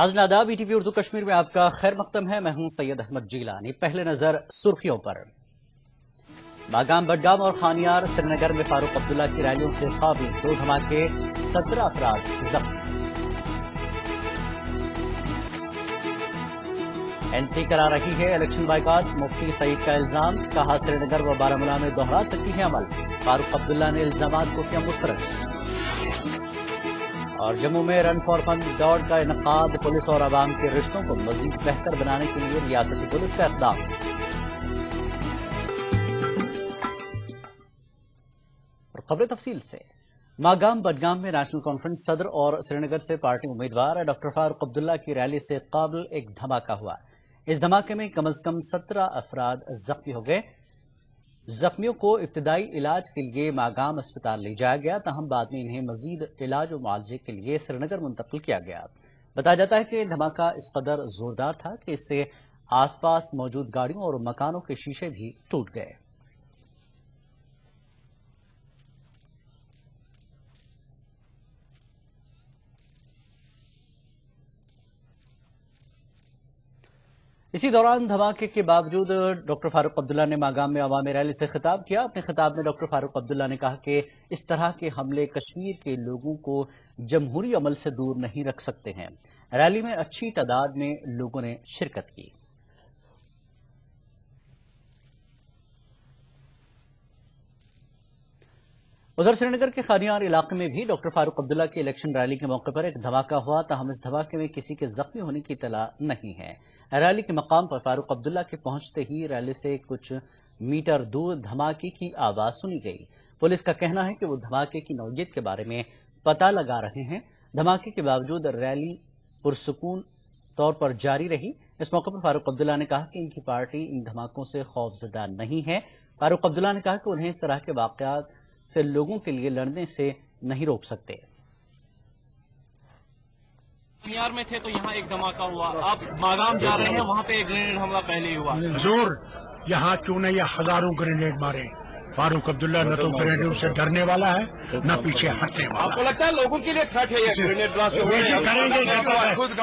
नाज़रीन आदाब, ETV उर्दू कश्मीर में आपका खैर मकदम है। मैं हूं सैयद अहमद जीलानी। पहले नजर सुर्खियों पर। मागाम, बडगाम और खानियार श्रीनगर में फारूक अब्दुल्ला की रैलियों से खाबी, 2 धमाके, 17 अफराद जख्मी। NC करा रही है इलेक्शन बाइकाट, मुफ्ती सईद का इल्जाम, कहा श्रीनगर व बारामूला में दोहरा सकती है अमल। फारूक अब्दुल्ला ने इल्जामात को किया मुस्तरद। और जम्मू में रन फॉर फन दौड़ का इनकाद, पुलिस और आवाम के रिश्तों को मजीद बेहतर बनाने के लिए रियासती पुलिस का इक़दाम। और खबरें तफसील से। मागाम बडगाम में नेशनल कॉन्फ्रेंस सदर और श्रीनगर से पार्टी उम्मीदवार डॉक्टर फारूक अब्दुल्ला की रैली से काबिल एक धमाका हुआ। इस धमाके में कम से कम 17 अफराद जख्मी हो गए। जख्मियों को इब्तदाई इलाज के लिए मागाम अस्पताल ले जाया गया, तहम बाद में इन्हें मजीद इलाज और मुआवजे के लिए श्रीनगर मुंतकिल किया गया। बताया जाता है कि धमाका इस कदर जोरदार था कि इससे आसपास मौजूद गाड़ियों और मकानों के शीशे भी टूट गए। इसी दौरान धमाके के बावजूद डॉक्टर फारूक अब्दुल्ला ने मागाम में अवामी रैली से खिताब किया। अपने खिताब में डॉक्टर फारूक अब्दुल्ला ने कहा कि इस तरह के हमले कश्मीर के लोगों को जमहूरी अमल से दूर नहीं रख सकते हैं। रैली में अच्छी तादाद में लोगों ने शिरकत की। उधर श्रीनगर के खानियार इलाके में भी डॉक्टर फारूक अब्दुल्ला की इलेक्शन रैली के मौके पर एक धमाका हुआ, ताहम इस धमाके में किसी के जख्मी होने की इत्तला नहीं है। रैली के मकाम पर फारूक अब्दुल्ला के पहुंचते ही रैली से कुछ मीटर दूर धमाके की आवाज सुनी गई। पुलिस का कहना है कि वो धमाके की नौयत के बारे में पता लगा रहे हैं। धमाके के बावजूद रैली पुरसुकून तौर पर जारी रही। इस मौके पर फारूक अब्दुल्ला ने कहा कि इनकी पार्टी इन धमाकों से खौफजदा नहीं है। फारूक अब्दुल्ला ने कहा कि उन्हें इस तरह के वाकयात से लोगों के लिए लड़ने से नहीं रोक सकते। खानियार में थे तो यहाँ एक धमाका हुआ, आप मागाम जा रहे हैं, वहाँ पे एक ग्रेनेड हमला पहले ही हुआ। जोर यहाँ क्यों नहीं, ये हजारों ग्रेनेड मारे। फारूक अब्दुल्ला न तो ग्रेनेडों से डरने वाला है, न पीछे हटने वाला। आपको लगता है लोगों के लिए थ्रेट है ये ग्रेनेड ब्लास्ट? करेंगे,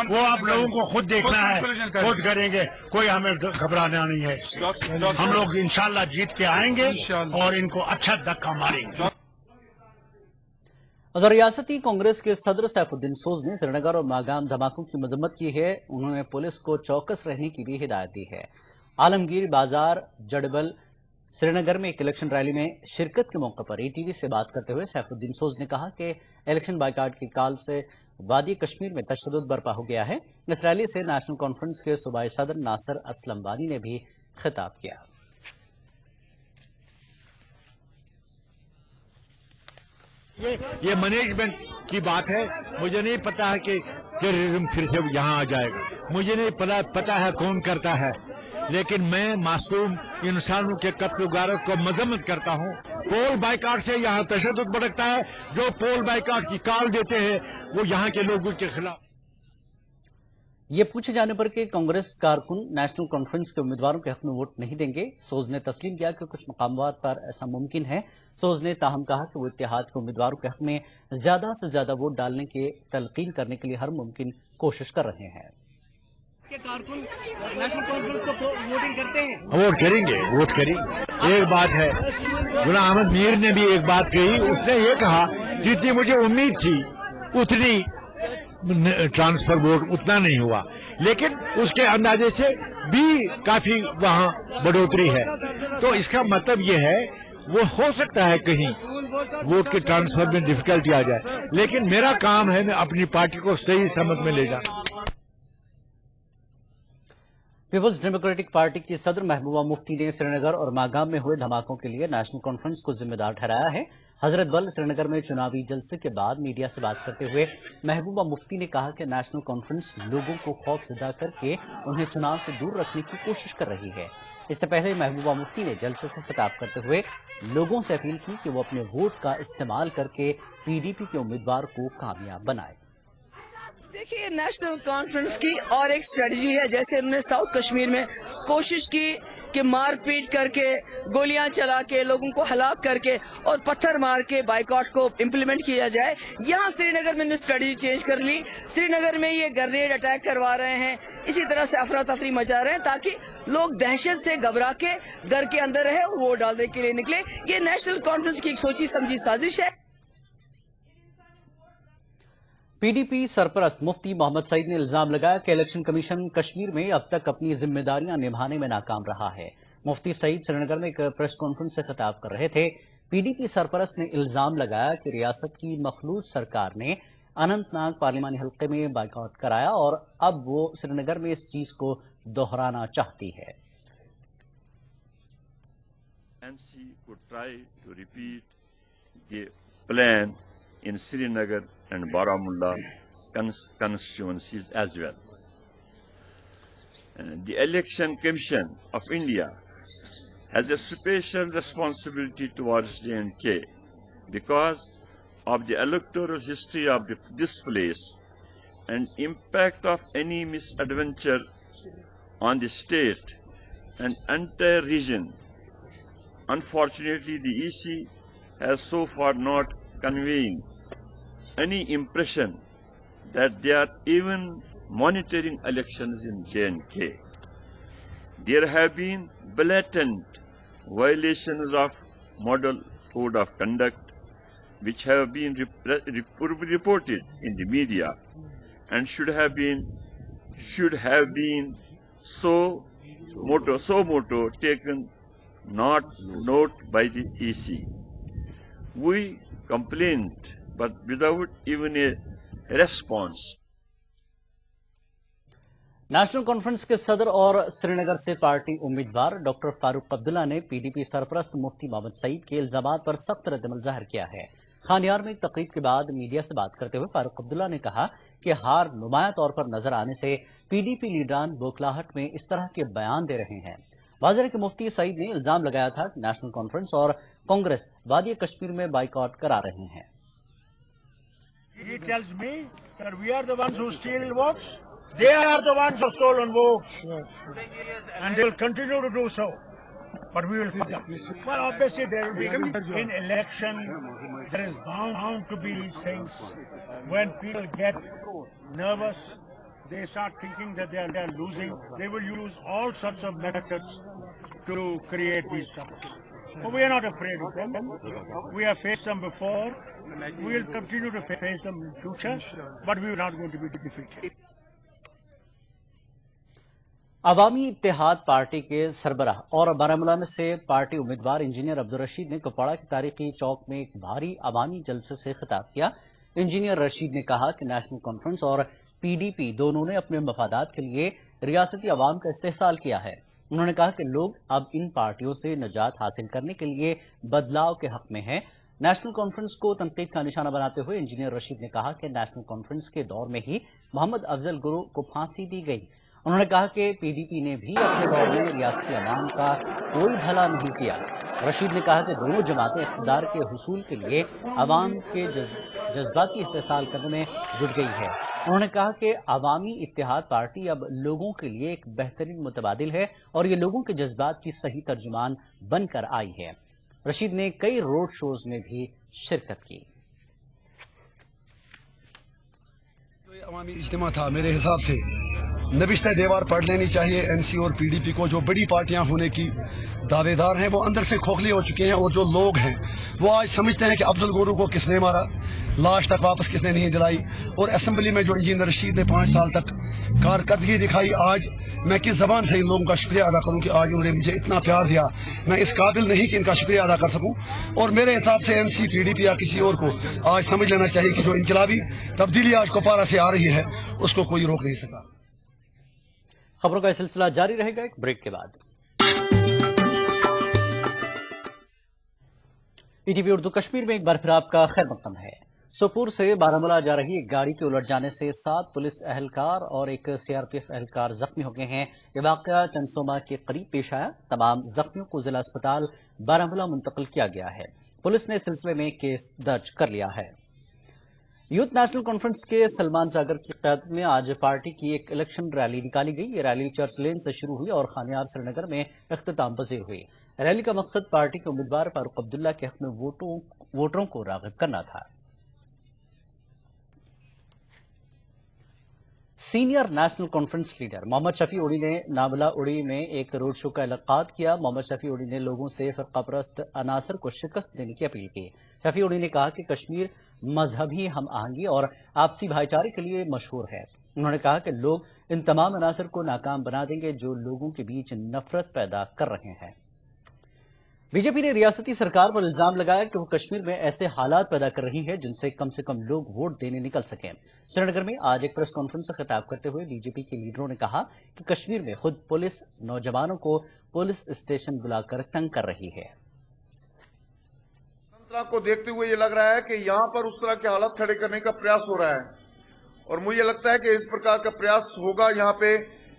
वो आप लोगों को खुद देखना है, खुद करेंगे, कोई हमें घबराना नहीं है। हम लोग इंशाल्लाह जीत के आएंगे और इनको अच्छा धक्का मारेंगे। उधर रियासती कांग्रेस के सदर सैफुद्दीन सोज ने श्रीनगर और मागाम धमाकों की मजम्मत की है। उन्होंने पुलिस को चौकस रहने की भी हिदायत दी है। आलमगीर बाजार जड़बल श्रीनगर में एक इलेक्शन रैली में शिरकत के मौके पर ETV से बात करते हुए सैफुद्दीन सोज ने कहा कि इलेक्शन बाइकाट की काल से वादी कश्मीर में तशद्दुद बर्पा हो गया है। इस रैली से नेशनल कॉन्फ्रेंस के सूबाई सदर नासिर असलम वानी ने भी खिताब किया। ये मैनेजमेंट की बात है। मुझे नहीं पता है कि टेररिज्म फिर से यहाँ आ जाएगा, मुझे नहीं पता है कौन करता है, लेकिन मैं मासूम इंसानों के कत्ल गारत को मजम्मत करता हूँ। पोल बाइकाट से यहाँ तशद्दुद भड़कता है। जो पोल बाइकाट की कॉल देते हैं वो यहाँ के लोगों के खिलाफ। ये पूछे जाने पर कि कांग्रेस कारकुन नेशनल कॉन्फ्रेंस के उम्मीदवारों के हक में वोट नहीं देंगे, सोज ने तस्लीम किया कि कुछ मकामात पर ऐसा मुमकिन है। सोज ने ताहम कहा कि वो इत्तेहाद के उम्मीदवारों के हक में ज्यादा से ज्यादा वोट डालने की तलकीन करने के लिए हर मुमकिन कोशिश कर रहे हैं। कारकुन नेशनल कॉन्फ्रेंस को वोटिंग करते हैं? वोट करेंगे। एक बात है, गुलाम अहमद मीर ने भी एक बात कही। उसने ये कहा जितनी मुझे उम्मीद थी उतनी ट्रांसफर वोट उतना नहीं हुआ, लेकिन उसके अंदाजे से भी काफी वहाँ बढ़ोतरी है। तो इसका मतलब ये है वो हो सकता है कहीं वोट के ट्रांसफर में डिफिकल्टी आ जाए, लेकिन मेरा काम है मैं अपनी पार्टी को सही समझ में ले जाऊं। पीपल्स डेमोक्रेटिक पार्टी की सदर महबूबा मुफ्ती ने श्रीनगर और मागाम में हुए धमाकों के लिए नेशनल कॉन्फ्रेंस को जिम्मेदार ठहराया है। हजरत बल श्रीनगर में चुनावी जलसे के बाद मीडिया से बात करते हुए महबूबा मुफ्ती ने कहा कि नेशनल कॉन्फ्रेंस लोगों को खौफजदा करके उन्हें चुनाव से दूर रखने की कोशिश कर रही है। इससे पहले महबूबा मुफ्ती ने जलसे से खिताब करते हुए लोगों से अपील की कि वो अपने वोट का इस्तेमाल करके PDP के उम्मीदवार को कामयाब बनाए। देखिए, नेशनल कॉन्फ्रेंस की और एक स्ट्रेटजी है, जैसे हमने साउथ कश्मीर में कोशिश की कि मार पीट करके, गोलियां चला के, लोगों को हलाक करके और पत्थर मार के बाइकआउट को इम्प्लीमेंट किया जाए। यहाँ श्रीनगर में स्ट्रेटजी चेंज कर ली। श्रीनगर में ये ग्रेनेड अटैक करवा रहे हैं, इसी तरह से अफरा तफरी मचा रहे हैं ताकि लोग दहशत से घबरा के घर के अंदर रहे और वोट डालने के लिए निकले। ये नेशनल कॉन्फ्रेंस की एक सोची समझी साजिश है। पीडीपी सरपरस्त मुफ्ती मोहम्मद सईद ने इल्जाम लगाया कि इलेक्शन कमीशन कश्मीर में अब तक अपनी जिम्मेदारियां निभाने में नाकाम रहा है। मुफ्ती सईद श्रीनगर में एक प्रेस कॉन्फ्रेंस से खिताब कर रहे थे। पीडीपी सरपरस्त ने इल्जाम लगाया कि रियासत की मखलूत सरकार ने अनंतनाग पार्लिमानी हल्के में बाइकआउट कराया और अब वो श्रीनगर में इस चीज को दोहराना चाहती है। NC could try to repeat the plan in Srinagar and Baramulla constituencies as well. The Election Commission of India has a special responsibility towards J&K because of the electoral history of this place and impact of any misadventure on the state and entire region. Unfortunately, the EC has so far not conveying any impression that they are even monitoring elections in J&K. There have been blatant violations of model code of conduct which have been reported in the media and should have been so moto taken not note by the EC. We complained but without even a response. National conference के सदर और श्रीनगर से party उम्मीदवार doctor Farooq Abdullah ने PDP सरपरस्त मुफ्ती मोहम्मद सईद के इल्जामात पर सख्त रद्दमल जाहिर किया है। खानियार में एक तकरीब के बाद मीडिया से बात करते हुए फारूक अब्दुल्ला ने कहा कि हार नुमाया तौर पर नजर आने से पीडीपी लीडरान बौखलाहट में इस तरह के बयान दे रहे हैं। वाज़ेह है कि मुफ्ती सईद ने इल्जाम लगाया था कि नेशनल कॉन्फ्रेंस और कांग्रेस वादी कश्मीर में बाइकआउट करा रहे हैं। He tells me that we are the ones who steal votes. They are the ones who have stolen votes. And they will continue to do so. But we will fight them. Well, obviously there will be, in election, there is bound to be these things. When people get nervous, they start thinking that they are losing. They will use all sorts of methods to create these troubles. But we are not afraid of them. We have faced them before. We will continue to face them in future, but we are not going to be defeated. Awami Ittehad party के सरबराह और बारामूला में से party उम्मीदवार engineer Abdul Rashid ने कुपवाड़ा के तारीखी चौक में एक भारी अवामी जलसे से खिताब किया। इंजीनियर रशीद ने कहा कि नेशनल कॉन्फ्रेंस और पीडीपी दोनों ने अपने मफादात के लिए रियासती अवाम का इस्तेहसाल किया है। उन्होंने कहा कि लोग अब इन पार्टियों से निजात हासिल करने के लिए बदलाव के हक में हैं। नेशनल कॉन्फ्रेंस को तनकीद का निशाना बनाते हुए इंजीनियर रशीद ने कहा कि नेशनल कॉन्फ्रेंस के दौर में ही मोहम्मद अफजल गुरु को फांसी दी गई। उन्होंने कहा कि पीडीपी ने भी अपने दौर में रियासती अवाम का कोई भला नहीं किया। रशीद ने कहा कि दोनों जमातें इख्तिदार के हुसूल के लिए अवाम के जज्बाती इस्तेहसाल करने में जुट गई है। उन्होंने कहा कि अवामी इत्तेहाद पार्टी अब लोगों के लिए एक बेहतरीन मुतबादिल है और ये लोगों के जज्बात की सही तर्जुमान बनकर आई है। रशीद ने कई रोड शोज में भी शिरकत की। तो अवामी इज्तिमा था, मेरे हिसाब से नबिश्ता दीवार पढ़ लेनी चाहिए एनसी और पीडीपी को। जो बड़ी पार्टियां होने की दावेदार हैं वो अंदर से खोखले हो चुके हैं और जो लोग हैं वो आज समझते हैं कि अफजल गुरु को किसने मारा, लाश तक वापस किसने नहीं दिलाई। और असेंबली में जो इंजीनियर रशीद ने 5 साल तक कारकर्दगी दिखाई, आज मैं किस जबान से इन लोगों का शुक्रिया अदा करूं कि आज उन्होंने मुझे इतना प्यार दिया। मैं इस काबिल नहीं कि इनका शुक्रिया अदा कर सकूं। और मेरे हिसाब से एनसी पीडीपी या किसी और को आज समझ लेना चाहिए कि जो इनकलाबी तब्दीली आज कुपवाड़ा से आ रही है उसको कोई रोक नहीं सका। खबरों का सिलसिला जारी रहेगा एक ब्रेक के बाद। पीटीवी उर्दू कश्मीर में एक बार फिर आपका खैर मकदम है। सोपुर से बारामूला जा रही एक गाड़ी के उलट जाने से 7 पुलिस एहलकार और एक सीआरपीएफ एहलकार जख्मी हो गए हैं। ये वाकया चंदसोमा के करीब पेश आया। तमाम जख्मियों को जिला अस्पताल बारामूला मुंतकिल किया गया है। पुलिस ने इस सिलसिले में केस दर्ज कर लिया है। यूथ नेशनल कॉन्फ्रेंस के सलमान सागर की क़यादत में आज पार्टी की एक इलेक्शन रैली निकाली गई। ये रैली चर्च लेन से शुरू हुई और खानियार श्रीनगर में इख्तिताम पजीर हुई। रैली का मकसद पार्टी के उम्मीदवार फारूक अब्दुल्ला के हक में वोटरों को राग़िब करना था। Senior national conference leader Mohammad Shafi Uri ने नाबला उड़ी में एक रोड शो का इनेकाद किया। मोहम्मद शफी उड़ी ने लोगों से फ़िरक़ापरस्त अनासर को शिकस्त देने की अपील की। शफी उड़ी ने कहा कि कश्मीर मजहबी हम आहंगी और आपसी भाईचारे के लिए मशहूर है। उन्होंने कहा कि लोग इन तमाम अनासर को नाकाम बना देंगे जो लोगों के बीच नफरत पैदा कर रहे हैं। बीजेपी ने रियासती सरकार पर इल्जाम लगाया कि वो कश्मीर में ऐसे हालात पैदा कर रही है जिनसे कम से कम लोग वोट देने निकल सकें। श्रीनगर में आज एक प्रेस कॉन्फ्रेंस से खिताब करते हुए बीजेपी के लीडरों ने कहा कि कश्मीर में खुद पुलिस नौजवानों को पुलिस स्टेशन बुलाकर तंग कर रही है। को देखते हुए ये लग रहा है कि यहाँ पर उस तरह के हालात खड़े करने का प्रयास हो रहा है और मुझे लगता है कि इस प्रकार का प्रयास होगा यहाँ पे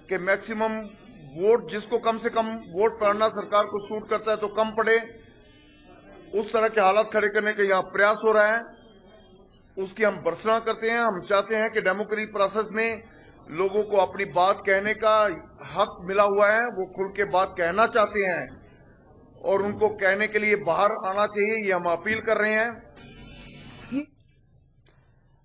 कि मैक्सिमम वोट, जिसको कम से कम वोट पड़ना सरकार को सूट करता है तो कम पड़े, उस तरह के हालात खड़े करने का यहाँ प्रयास हो रहा है। उसकी हम भर्त्सना करते हैं। हम चाहते हैं कि डेमोक्रेटिक प्रोसेस में लोगों को अपनी बात कहने का हक मिला हुआ है, वो खुल के बात कहना चाहते हैं और उनको कहने के लिए बाहर आना चाहिए, ये हम अपील कर रहे हैं।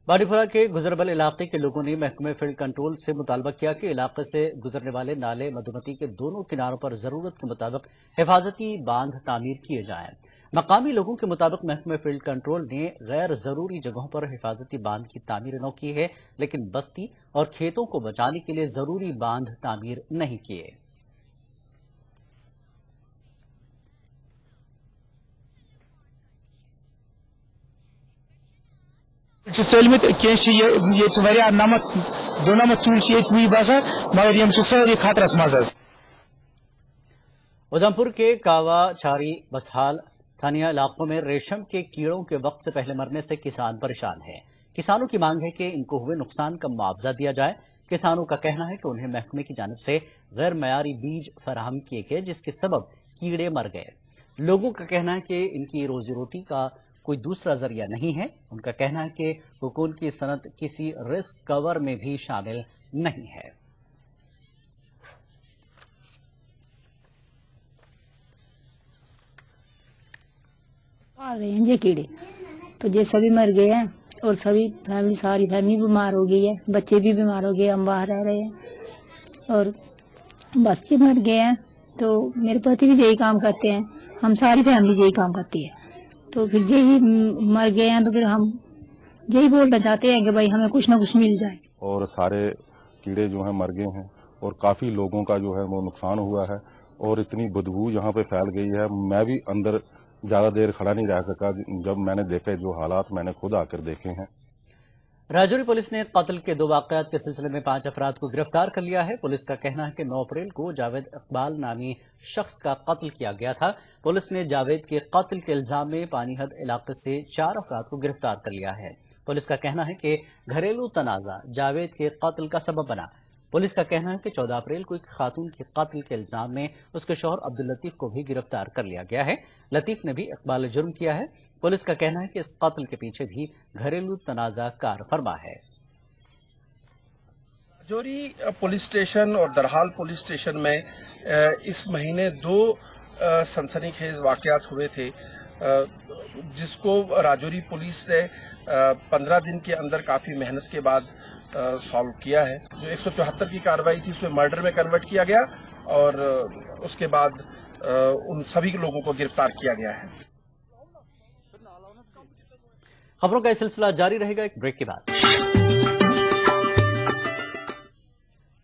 बाड़ीपुरा के गुजरबल इलाके के लोगों ने महकमे फील्ड कंट्रोल से मुतालबा किया कि इलाके से गुजरने वाले नाले मधुमती के दोनों किनारों पर जरूरत के मुताबिक हिफाजती बांध तामीर किए जाएं। मकामी लोगों के मुताबिक महकमे फील्ड कंट्रोल ने गैर जरूरी जगहों पर हिफाजती बांध की तामीर न की है, लेकिन बस्ती और खेतों को बचाने के लिए जरूरी बांध तामीर नहीं किए। सलमित कह नमत दुनमत चूल बसान मगर सारी खतरस मज। उधमपुर के कावा छारी बसहाल थानिया इलाकों में रेशम के कीड़ों के वक्त से पहले मरने से किसान परेशान हैं। किसानों की मांग है कि इनको हुए नुकसान का मुआवजा दिया जाए। किसानों का कहना है कि उन्हें महकमे की जानिब से गैर मयारी बीज फराहम किए गए जिसके सबब कीड़े मर गए। लोगों का कहना है कि इनकी रोजी रोटी का कोई दूसरा जरिया नहीं है। उनका कहना है कि कोकून की सनत किसी रिस्क कवर में भी शामिल नहीं है। आ रहे हैं ये कीड़े, तो ये सभी मर गए हैं और सभी फैमिली, सारी फैमिली बीमार हो गई है, बच्चे भी बीमार हो गए, हम बाहर रह रहे हैं और बच्चे मर गए हैं। तो मेरे पति भी यही काम करते हैं, हम सारी फैमिली यही काम करती है, तो फिर यही मर गए हैं। तो फिर हम यही बोलना चाहते हैं कि भाई हमें कुछ ना कुछ मिल जाए। और सारे कीड़े जो हैं मर गए हैं और काफी लोगों का जो है वो नुकसान हुआ है और इतनी बदबू यहाँ पे फैल गई है। मैं भी अंदर ज्यादा देर खड़ा नहीं रह सका जब मैंने देखे जो हालात मैंने खुद आकर देखे हैं। राजौरी पुलिस ने कत्ल के 2 वाकयात के सिलसिले में 5 अफराद को गिरफ्तार कर लिया है। पुलिस का कहना है कि 9 अप्रैल को जावेद इकबाल नामी शख्स का कत्ल किया गया था। पुलिस ने जावेद के कत्ल के इल्जाम में पानीहद इलाके से 4 अफराद को गिरफ्तार कर लिया है। पुलिस का कहना है कि घरेलू तनाजा जावेद के कत्ल का सबब बना। पुलिस का कहना है कि 14 अप्रैल को एक खातून के कत्ल के इल्जाम में उसके शौहर अब्दुल लतीफ को भी गिरफ्तार कर लिया गया है। लतीफ ने भी इकबाल जुर्म किया है। पुलिस का कहना है कि इस कत्ल के पीछे भी घरेलू तनाजा कार फरमा है। राजौरी पुलिस स्टेशन और दरहाल पुलिस स्टेशन में इस महीने 2 सनसनीखेज वाकयात हुए थे, जिसको राजौरी पुलिस ने 15 दिन के अंदर काफी मेहनत के बाद सॉल्व किया है। जो 174 की कार्रवाई थी उसमें मर्डर में कन्वर्ट किया गया और उसके बाद उन सभी लोगों को गिरफ्तार किया गया है। खबरों का यह सिलसिला जारी रहेगा एक ब्रेक के बाद।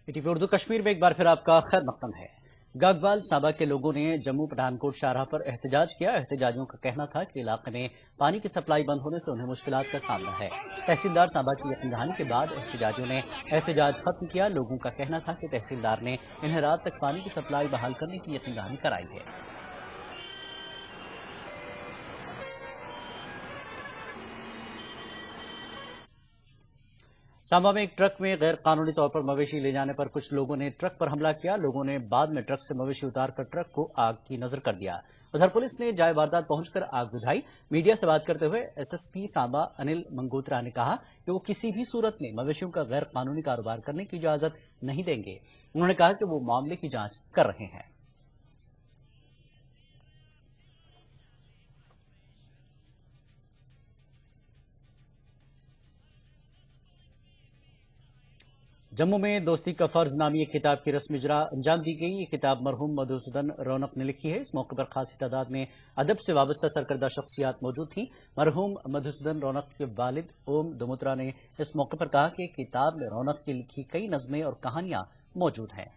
ईटीवी उर्दू कश्मीर में एक बार फिर आपका खैर मकदम है। गागवाल साबा के लोगों ने जम्मू पठानकोट शाहराह पर एहतजाज किया। एहतजाजियों का कहना था कि इलाके में पानी की सप्लाई बंद होने से उन्हें मुश्किलात का सामना है। तहसीलदार साबा की यकीन दहानी के बाद एहतजाजियों ने एहतजाज खत्म किया। लोगों का कहना था कि तहसीलदार ने इन्हें रात तक पानी की सप्लाई बहाल करने की यकीन दहानी कराई है। सांबा में एक ट्रक में गैर कानूनी तौर पर मवेशी ले जाने पर कुछ लोगों ने ट्रक पर हमला किया। लोगों ने बाद में ट्रक से मवेशी उतारकर ट्रक को आग की नजर कर दिया। उधर पुलिस ने जाए वारदात पहुंचकर आग बुझाई। मीडिया से बात करते हुए एसएसपी सांबा अनिल मंगोत्रा ने कहा कि वो किसी भी सूरत में मवेशियों का गैर कानूनी कारोबार करने की इजाजत नहीं देंगे। उन्होंने कहा कि वो मामले की जांच कर रहे हैं। जम्मू में दोस्ती का फर्ज नामी एक किताब की रस्म इजरा अंजाम दी गई। ये किताब मरहूम मधुसूदन रौनक ने लिखी है। इस मौके पर खासी तादाद में अदब से वाबस्ता सरकर्दा शख्सियात मौजूद थी। मरहूम मधुसूदन रौनक के वालिद ओम दुमुत्रा ने इस मौके पर कहा कि किताब में रौनक की लिखी कई नज़में और कहानियां मौजूद हैं।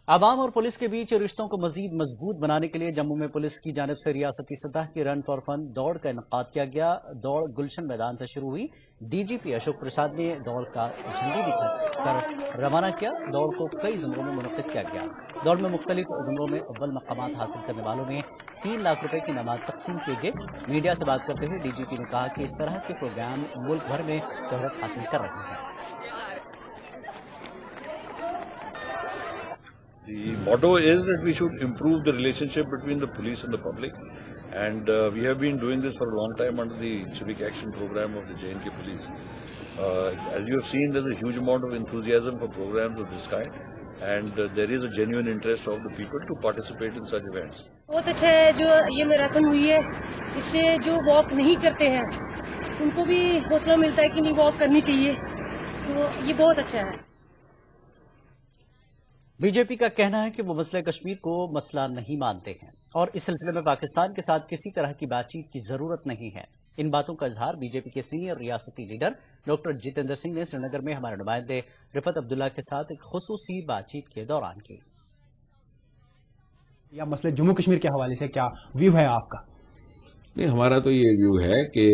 आवाम और पुलिस के बीच रिश्तों को मजीद मजबूत बनाने के लिए जम्मू में पुलिस की जानिब से रियासती सतह की रन फॉर फन दौड़ का इनकाद किया गया। दौड़ गुलशन मैदान से शुरू हुई। डीजीपी अशोक प्रसाद ने दौड़ का झंडी दिखाकर रवाना किया। दौड़ को कई जुमरों में मुनक्किद किया गया। दौड़ में मुख्तलिफ जुमरों में अव्वल मकामात हासिल करने वालों में 3 लाख रुपए की नमाज तकसीम किए गए। मीडिया से बात करते हुए डीजीपी ने कहा कि इस तरह के प्रोग्राम मुल्क भर में शोहरत हासिल कर रहे हैं। The motto is that we should improve the relationship between the police and the public, and we have been doing this for a long time under the civic action program of the J&K police. As you have seen, there is a huge amount of enthusiasm for programs of this kind, and there is a genuine interest of the people to participate in such events. बहुत अच्छा है जो ये marathon हुई है। इससे जो walk नहीं करते हैं उनको भी हौसला मिलता है कि नहीं वॉक करनी चाहिए, तो ये बहुत अच्छा है। बीजेपी का कहना है कि वो मसले कश्मीर को मसला नहीं मानते हैं और इस सिलसिले में पाकिस्तान के साथ किसी तरह की बातचीत की जरूरत नहीं है। इन बातों का इजहार बीजेपी के सीनियर रियासती लीडर डॉक्टर जितेंद्र सिंह ने श्रीनगर में हमारे नुमाइंदे रिफत अब्दुल्ला के साथ एक खुसूसी बातचीत के दौरान की। या मसले जम्मू कश्मीर के हवाले से क्या व्यू है आपका? नहीं, हमारा तो ये व्यू है कि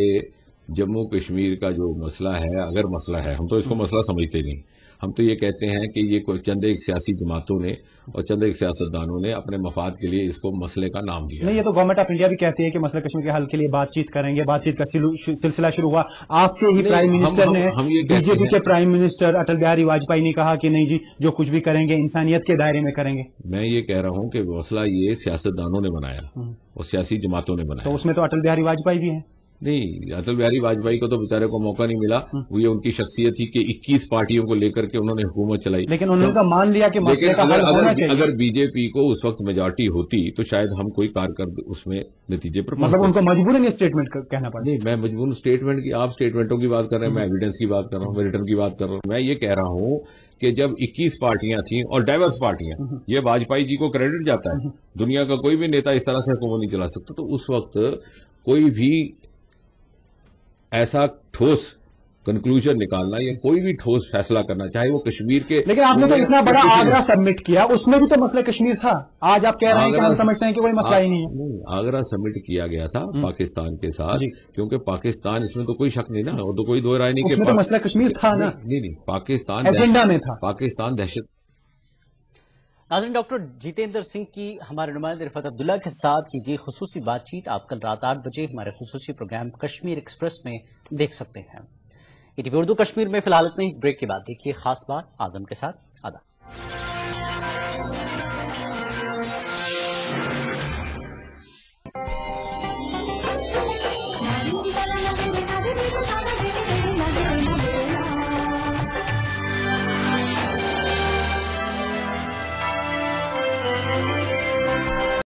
जम्मू कश्मीर का जो मसला है, अगर मसला है, हम तो इसको मसला समझते नहीं। हम तो ये कहते हैं कि ये कोई चंद एक सियासी जमातों ने और चंद एक सियासतदानों ने अपने मफाद के लिए इसको मसले का नाम दिया। नहीं, ये तो गवर्नमेंट ऑफ इंडिया भी कहती है कि मसला कश्मीर के हल के लिए बातचीत करेंगे। बातचीत का सिलसिला शुरू हुआ। आपके ही प्राइम मिनिस्टर ने, बीजेपी के प्राइम मिनिस्टर अटल बिहारी वाजपेयी ने कहा कि नहीं जी, जो कुछ भी करेंगे इंसानियत के दायरे में करेंगे। मैं ये कह रहा हूँ कि मसला ये सियासतदानों ने बनाया और सियासी जमातों ने बनाया। तो उसमें तो अटल बिहारी वाजपेयी भी है। नहीं, अटल बिहारी वाजपेयी को तो बेचारे को मौका नहीं मिला। वो ये उनकी शख्सियत थी कि 21 पार्टियों को लेकर के उन्होंने हुकूमत चलाई। लेकिन उन्होंने मान लिया कि मसले का हल होना चाहिए। अगर बीजेपी को उस वक्त मेजॉरिटी होती तो शायद हम कोई कारगर उसमें नतीजे पर मतलब उनको मजबूरन ये स्टेटमेंट कहना पड़ा। नहीं, मैं मजबूरन स्टेटमेंट की, आप स्टेटमेंटों की बात कर रहे हैं, मैं एविडेंस की बात कर रहा हूँ, रिटर्न की बात कर रहा हूँ। मैं ये कह रहा हूँ कि जब 21 पार्टियां थी और डाइवर्स पार्टियां, ये वाजपेयी जी को क्रेडिट जाता है। दुनिया का कोई भी नेता इस तरह से हुकूमत नहीं चला सकता। तो उस वक्त कोई भी ऐसा ठोस कंक्लूजन निकालना या कोई भी ठोस फैसला करना, चाहे वो कश्मीर के, लेकिन आपने तो इतना बड़ा आगरा सबमिट किया, उसमें भी तो मसला कश्मीर था। आज आप कह रहे हैं कि हम समझते हैं कि कोई मसला ही नहीं है। नहीं, आगरा सबमिट किया गया था पाकिस्तान के साथ, क्योंकि पाकिस्तान, इसमें तो कोई शक नहीं ना, और तो कोई दो राय नहीं कि उसमें तो मसला कश्मीर था ना। नहीं, पाकिस्तान एजेंडा में था। पाकिस्तान दहशत। नाज़रीन, डॉक्टर जितेंद्र सिंह की हमारे नुमाइंदे रिफत अब्दुल्ला के साथ की गई खुसूसी बातचीत आप कल रात 8 बजे हमारे खुसूसी प्रोग्राम कश्मीर एक्सप्रेस में देख सकते हैं। ईटीवी उर्दू कश्मीर में फिलहाल इतने ही। ब्रेक के बाद देखिए खास बात आजम के साथ। आदाब।